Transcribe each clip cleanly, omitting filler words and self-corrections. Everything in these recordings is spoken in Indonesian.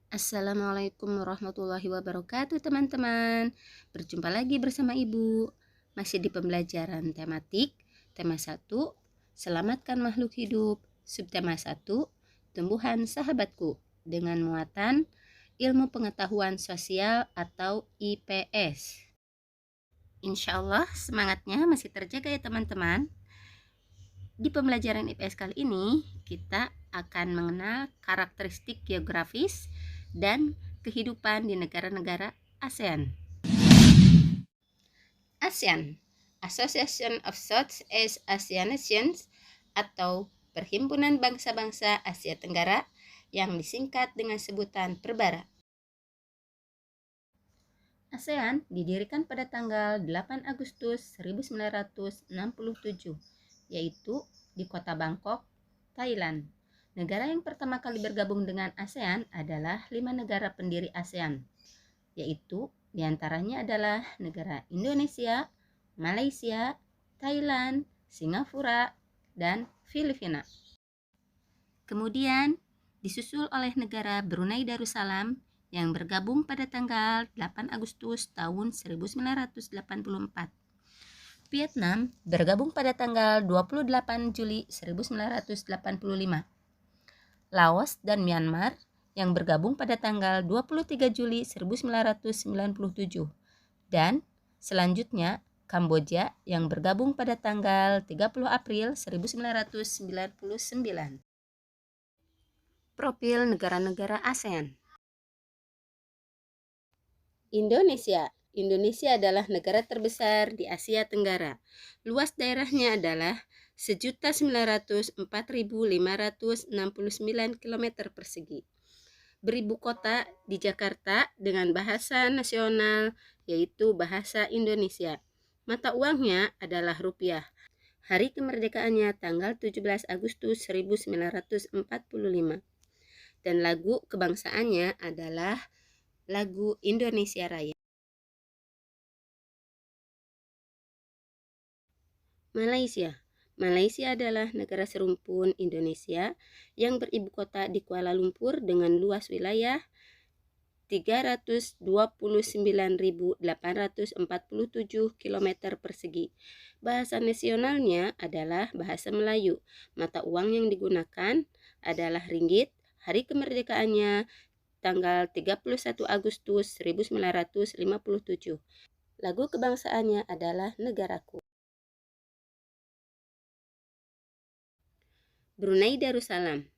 Assalamualaikum warahmatullahi wabarakatuh teman-teman. Berjumpa lagi bersama Ibu. Masih di pembelajaran tematik. Tema 1, selamatkan makhluk hidup. Subtema 1, tumbuhan sahabatku. Dengan muatan ilmu pengetahuan sosial atau IPS. Insya Allah semangatnya masih terjaga ya teman-teman. Di pembelajaran IPS kali ini kita akan mengenal karakteristik geografis dan kehidupan di negara-negara ASEAN. ASEAN, Association of Southeast Asian Nations atau Perhimpunan Bangsa-Bangsa Asia Tenggara yang disingkat dengan sebutan Perbara. ASEAN didirikan pada tanggal 8 Agustus 1967, yaitu di kota Bangkok, Thailand. Negara yang pertama kali bergabung dengan ASEAN adalah 5 negara pendiri ASEAN, yaitu diantaranya adalah negara Indonesia, Malaysia, Thailand, Singapura, dan Filipina. Kemudian disusul oleh negara Brunei Darussalam yang bergabung pada tanggal 8 Agustus tahun 1984. Vietnam bergabung pada tanggal 28 Juli 1985. Laos dan Myanmar yang bergabung pada tanggal 23 Juli 1997. Dan selanjutnya Kamboja yang bergabung pada tanggal 30 April 1999. Profil negara-negara ASEAN. Indonesia adalah negara terbesar di Asia Tenggara. Luas daerahnya adalah 1.904.569 km persegi. Beribu kota di Jakarta dengan bahasa nasional yaitu bahasa Indonesia. Mata uangnya adalah rupiah. Hari kemerdekaannya tanggal 17 Agustus 1945. Dan lagu kebangsaannya adalah lagu Indonesia Raya. Malaysia adalah negara serumpun Indonesia yang beribu kota di Kuala Lumpur dengan luas wilayah 329.847 km persegi. Bahasa nasionalnya adalah bahasa Melayu. Mata uang yang digunakan adalah ringgit. Hari kemerdekaannya tanggal 31 Agustus 1957. Lagu kebangsaannya adalah Negaraku. Brunei Darussalam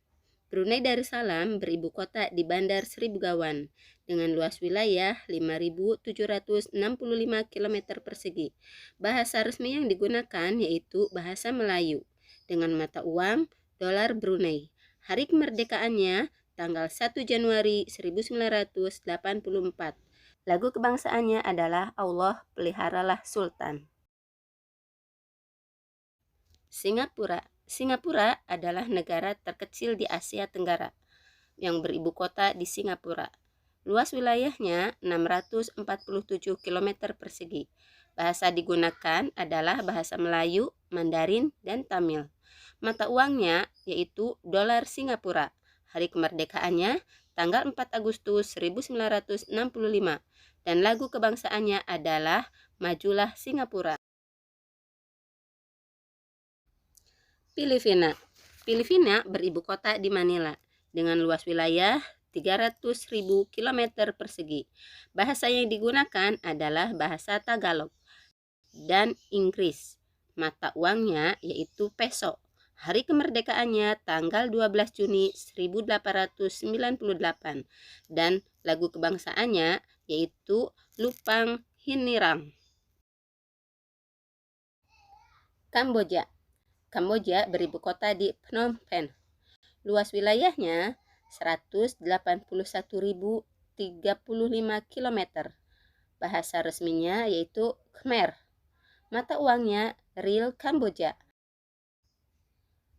beribu kota di Bandar Sri Begawan dengan luas wilayah 5.765 km persegi. Bahasa resmi yang digunakan yaitu bahasa Melayu dengan mata uang dolar Brunei. Hari kemerdekaannya tanggal 1 Januari 1984. Lagu kebangsaannya adalah Allah Peliharalah Sultan. Singapura adalah negara terkecil di Asia Tenggara yang beribu kota di Singapura. Luas wilayahnya 647 km persegi. Bahasa digunakan adalah bahasa Melayu, Mandarin, dan Tamil. Mata uangnya yaitu dolar Singapura. Hari kemerdekaannya tanggal 4 Agustus 1965 dan lagu kebangsaannya adalah Majulah Singapura. Filipina beribu kota di Manila dengan luas wilayah 300.000 km persegi. Bahasa yang digunakan adalah bahasa Tagalog dan Inggris. Mata uangnya yaitu peso. Hari kemerdekaannya tanggal 12 Juni 1898 dan lagu kebangsaannya yaitu Lupang Hinirang. Kamboja beribu kota di Phnom Penh. Luas wilayahnya 181.035 km. Bahasa resminya yaitu Khmer. Mata uangnya Riel Kamboja.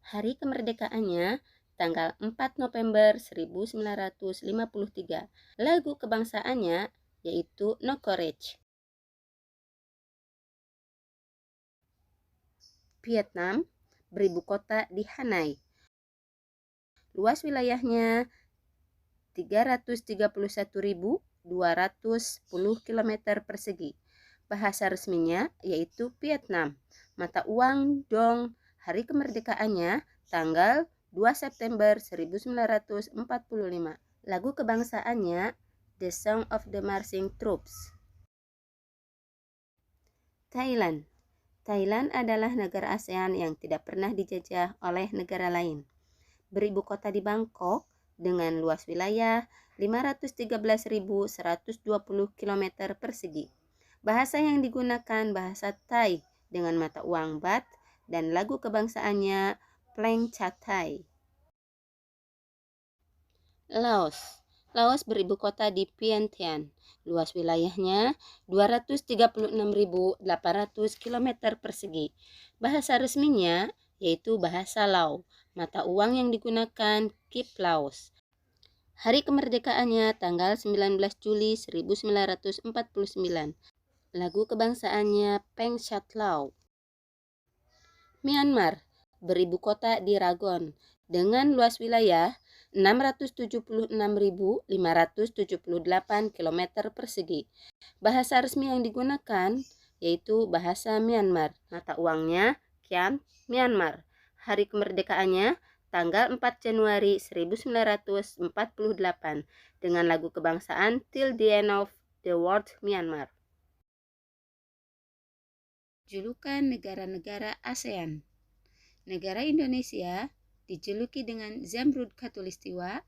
Hari kemerdekaannya tanggal 4 November 1953. Lagu kebangsaannya yaitu No Courage. Vietnam beribu kota di Hanoi. Luas wilayahnya 331.210 km persegi. Bahasa resminya yaitu Vietnam. Mata uang dong. Hari kemerdekaannya tanggal 2 September 1945. Lagu kebangsaannya The Song of the Marching Troops. Thailand. Thailand adalah negara ASEAN yang tidak pernah dijajah oleh negara lain. Beribu kota di Bangkok dengan luas wilayah 513.120 km persegi. Bahasa yang digunakan bahasa Thai dengan mata uang baht dan lagu kebangsaannya Pleng Chat Thai. Laos. Laos beribu kota di Vientiane. Luas wilayahnya 236.800 km persegi. Bahasa resminya yaitu bahasa Lao. Mata uang yang digunakan Kip Laos. Hari kemerdekaannya tanggal 19 Juli 1949. Lagu kebangsaannya Peng Shat Lao. Myanmar beribu kota di Rangoon dengan luas wilayah 676.578 km persegi. Bahasa resmi yang digunakan yaitu bahasa Myanmar. Mata uangnya Kyat Myanmar. Hari kemerdekaannya tanggal 4 Januari 1948 dengan lagu kebangsaan Till the End of the World Myanmar. Julukan negara-negara ASEAN. Negara Indonesia dijuluki dengan Zamrud Khatulistiwa,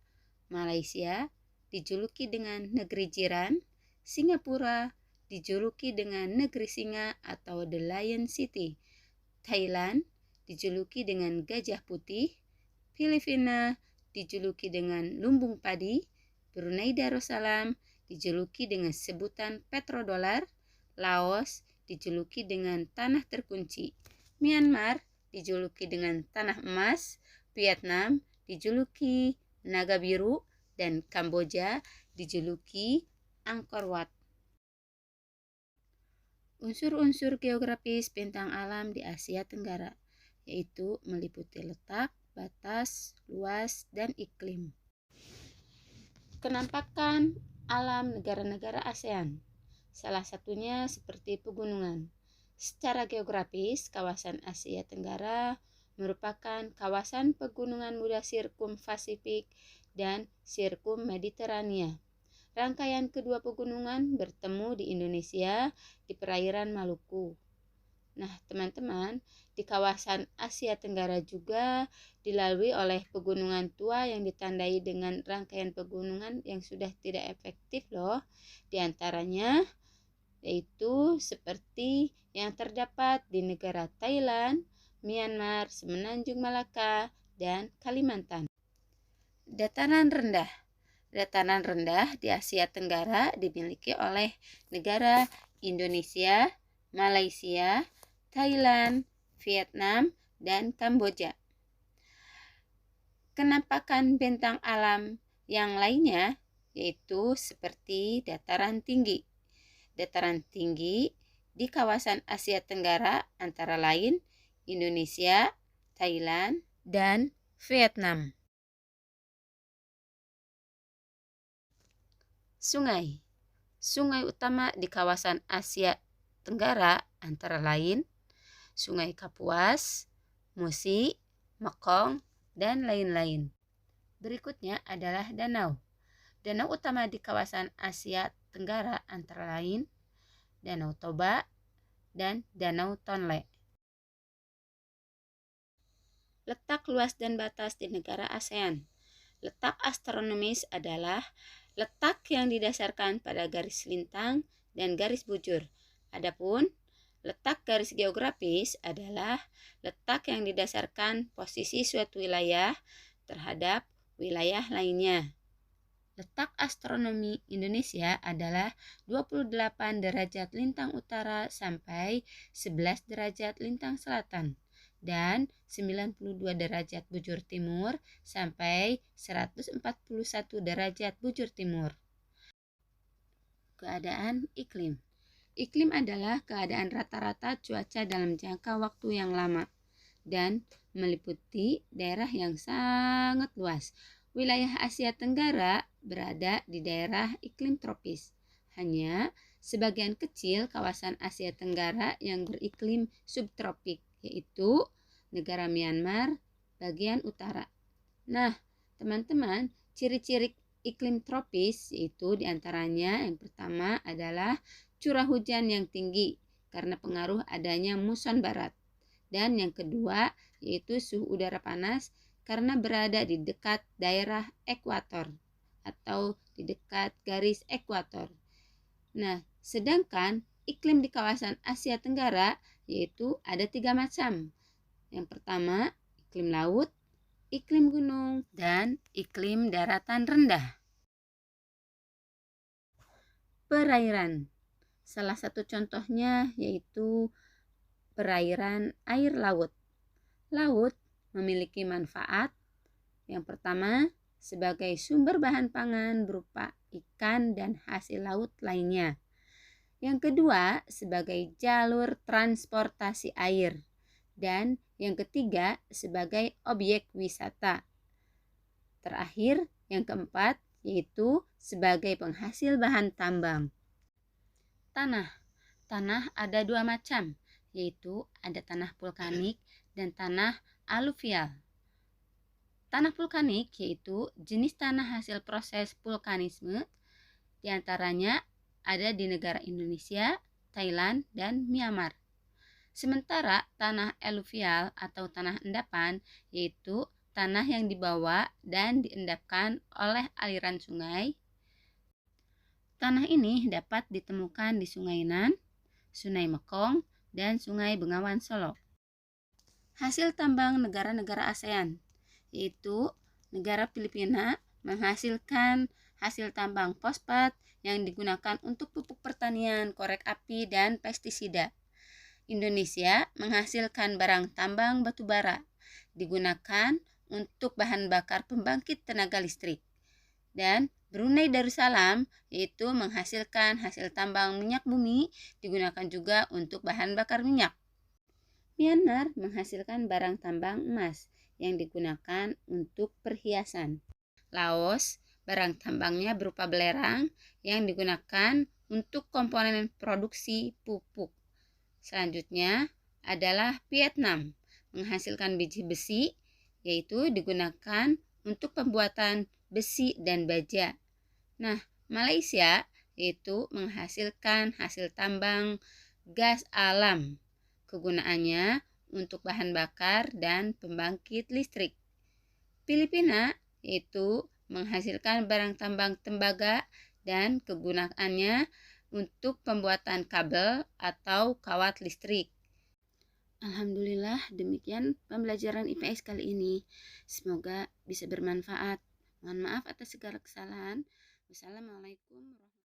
Malaysia dijuluki dengan negeri jiran, Singapura dijuluki dengan negeri singa atau The Lion City, Thailand dijuluki dengan gajah putih, Filipina dijuluki dengan lumbung padi, Brunei Darussalam dijuluki dengan sebutan petrodolar, Laos dijuluki dengan tanah terkunci, Myanmar dijuluki dengan tanah emas, Vietnam dijuluki naga biru, dan Kamboja dijuluki Angkor Wat. Unsur-unsur geografis bentang alam di Asia Tenggara, yaitu meliputi letak, batas, luas, dan iklim. Kenampakan alam negara-negara ASEAN, salah satunya seperti pegunungan. Secara geografis, kawasan Asia Tenggara merupakan kawasan pegunungan muda sirkum Pasifik dan sirkum Mediterania. Rangkaian kedua pegunungan bertemu di Indonesia di perairan Maluku. Nah, teman-teman, di kawasan Asia Tenggara juga dilalui oleh pegunungan tua yang ditandai dengan rangkaian pegunungan yang sudah tidak efektif loh. Di antaranya yaitu seperti yang terdapat di negara Thailand, Myanmar, Semenanjung Malaka, dan Kalimantan. Dataran rendah. Dataran rendah di Asia Tenggara dimiliki oleh negara Indonesia, Malaysia, Thailand, Vietnam, dan Kamboja. Kenampakan bentang alam yang lainnya yaitu seperti dataran tinggi. Dataran tinggi di kawasan Asia Tenggara antara lain Indonesia, Thailand, dan Vietnam. Sungai. Sungai utama di kawasan Asia Tenggara antara lain Sungai Kapuas, Musi, Mekong, dan lain-lain. Berikutnya adalah danau. Danau utama di kawasan Asia Tenggara antara lain Danau Toba dan Danau Tonle. Letak luas dan batas di negara ASEAN. Letak astronomis adalah letak yang didasarkan pada garis lintang dan garis bujur. Adapun letak garis geografis adalah letak yang didasarkan posisi suatu wilayah terhadap wilayah lainnya. Letak astronomi Indonesia adalah 28 derajat lintang utara sampai 11 derajat lintang selatan dan 92 derajat bujur timur sampai 141 derajat bujur timur. Keadaan iklim. Iklim adalah keadaan rata-rata cuaca dalam jangka waktu yang lama dan meliputi daerah yang sangat luas. Wilayah Asia Tenggara berada di daerah iklim tropis. Hanya sebagian kecil kawasan Asia Tenggara yang beriklim subtropik, yaitu negara Myanmar bagian utara. Nah, teman-teman, ciri-ciri iklim tropis yaitu diantaranya yang pertama adalah curah hujan yang tinggi karena pengaruh adanya muson barat. Dan yang kedua yaitu suhu udara panas karena berada di dekat daerah ekuator atau di dekat garis ekuator. Nah, sedangkan iklim di kawasan Asia Tenggara yaitu ada 3 macam. Yang pertama, iklim laut, iklim gunung, dan iklim daratan rendah. Perairan. Salah satu contohnya yaitu perairan air laut. Laut memiliki manfaat yang pertama sebagai sumber bahan pangan berupa ikan dan hasil laut lainnya. Yang kedua sebagai jalur transportasi air. Dan yang ketiga sebagai objek wisata. Terakhir yang keempat yaitu sebagai penghasil bahan tambang. Tanah. Tanah ada 2 macam, yaitu ada tanah vulkanik dan tanah aluvial. Tanah vulkanik yaitu jenis tanah hasil proses vulkanisme, diantaranya ada di negara Indonesia, Thailand, dan Myanmar. Sementara tanah aluvial atau tanah endapan yaitu tanah yang dibawa dan diendapkan oleh aliran sungai. Tanah ini dapat ditemukan di Sungai Nan, Sungai Mekong, dan Sungai Bengawan Solo. Hasil tambang negara-negara ASEAN, yaitu negara Filipina menghasilkan hasil tambang fosfat yang digunakan untuk pupuk pertanian, korek api, dan pestisida. Indonesia menghasilkan barang tambang batu bara, digunakan untuk bahan bakar pembangkit tenaga listrik. Dan Brunei Darussalam yaitu menghasilkan hasil tambang minyak bumi, digunakan juga untuk bahan bakar minyak. Myanmar menghasilkan barang tambang emas yang digunakan untuk perhiasan. Laos, barang tambangnya berupa belerang yang digunakan untuk komponen produksi pupuk. Selanjutnya adalah Vietnam, menghasilkan biji besi yaitu digunakan untuk pembuatan besi dan baja. Nah, Malaysia yaitu menghasilkan hasil tambang gas alam. Kegunaannya untuk bahan bakar dan pembangkit listrik. Filipina yaitu menghasilkan barang tambang tembaga dan kegunaannya untuk pembuatan kabel atau kawat listrik. Alhamdulillah, demikian pembelajaran IPS kali ini. Semoga bisa bermanfaat. Mohon maaf atas segala kesalahan. Wassalamualaikum warahmatullahi wabarakatuh.